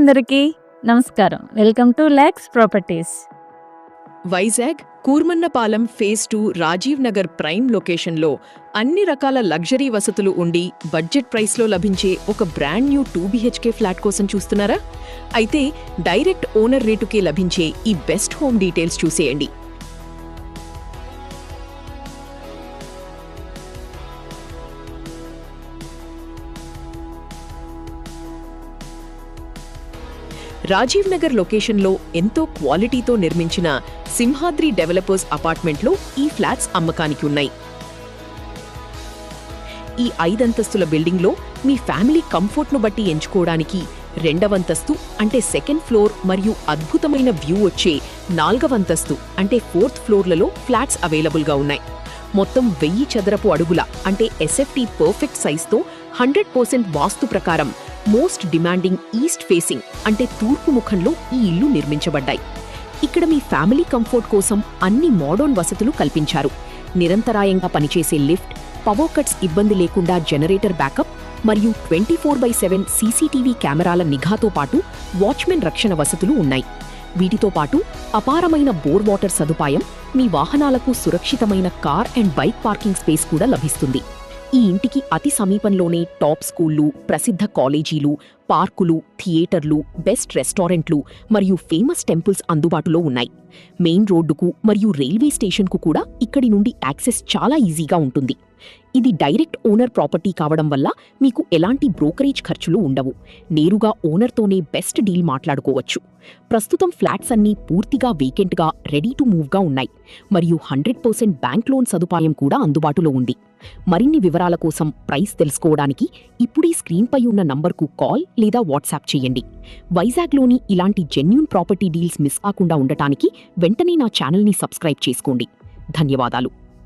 అందరికీ నమస్కారం. Welcome to Lux properties. Vizag Kurmannapalem phase 2 Rajiv Nagar prime లొకేషన్లో అన్ని రకాల లగ్జరీ వసతులు ఉండి బడ్జెట్ ప్రైస్లో లభించే ఒక బ్రాండ్ న్యూ 2 BHK ఫ్లాట్ కోసం చూస్తున్నారా? అయితే డైరెక్ట్ ఓనర్ రేటుకే లభించే ఈ బెస్ట్ హోమ్ డీటెయిల్స్ చూసేయండి. రాజీవ్ నగర్ లొకేషన్లో ఎంతో క్వాలిటీతో నిర్మించిన సింహాద్రి డెవలపర్స్ అపార్ట్మెంట్లో ఈ ఫ్లాట్స్ అమ్మకానికి ఉన్నాయి. ఈ 5 అంతస్తుల బిల్డింగ్లో మీ ఫ్యామిలీ కంఫర్ట్ను బట్టి ఎంచుకోవడానికి 2వ అంతస్తు అంటే సెకండ్ ఫ్లోర్ మరియు అద్భుతమైన వ్యూ వచ్చే 4వ అంతస్తు అంటే 4th ఫ్లోర్లలో ఫ్లాట్స్ అవైలబుల్గా ఉన్నాయి. మొత్తం 1000 చదరపు అడుగుల అంటే SFT పర్ఫెక్ట్ సైజ్తో 100% వాస్తు ప్రకారం మోస్ట్ డిమాండింగ్ ఈస్ట్ ఫేసింగ్ అంటే తూర్పు ముఖంలో ఈ ఇల్లు నిర్మించబడ్డాయి. ఇక్కడ మీ ఫ్యామిలీ కంఫర్ట్ కోసం అన్ని మోడర్న్ వసతులు కల్పించారు. నిరంతరాయంగా పనిచేసే లిఫ్ట్, పవర్ కట్స్ ఇబ్బంది లేకుండా జనరేటర్ బ్యాకప్ మరియు 24/7 CCTV కెమెరాల నిఘాతో పాటు వాచ్మెన్ రక్షణ వసతులు ఉన్నాయి. వీటితో పాటు అపారమైన బోర్ వాటర్ సదుపాయం, మీ వాహనాలకు సురక్షితమైన car and bike parking space కూడా లభిస్తుంది. ఈ ఇంటికి అతి సమీపంలోనే టాప్ స్కూళ్లు, ప్రసిద్ధ కాలేజీలు, పార్కులు, థియేటర్లు, బెస్ట్ రెస్టారెంట్లు మరియు ఫేమస్ టెంపుల్స్ అందుబాటులో ఉన్నాయి. మెయిన్ రోడ్డుకు మరియు రైల్వే స్టేషన్కు కూడా ఇక్కడి నుండి యాక్సెస్ చాలా ఈజీగా ఉంటుంది. ఇది డైరెక్ట్ ఓనర్ ప్రాపర్టీ కావడం వల్ల మీకు ఎలాంటి బ్రోకరేజ్ ఖర్చులు ఉండవు. నేరుగా ఓనర్తోనే బెస్ట్ డీల్ మాట్లాడుకోవచ్చు. ప్రస్తుతం ఫ్లాట్స్ అన్నీ పూర్తిగా వేకెంట్గా రెడీ టు మూవ్గా ఉన్నాయి మరియు 100% బ్యాంక్ లోన్ సదుపాయం కూడా అందుబాటులో ఉంది. మరిన్ని వివరాల కోసం ప్రైస్ తెలుసుకోవడానికి ఇప్పుడే స్క్రీన్పై ఉన్న నంబర్కు కాల్ లేదా వాట్సాప్ చేయండి. వైజాగ్లోని ఇలాంటి జెన్యూన్ ప్రాపర్టీ డీల్స్ మిస్ కాకుండా ఉండటానికి వెంటనే నా ఛానల్ని సబ్స్క్రైబ్ చేసుకోండి. ధన్యవాదాలు.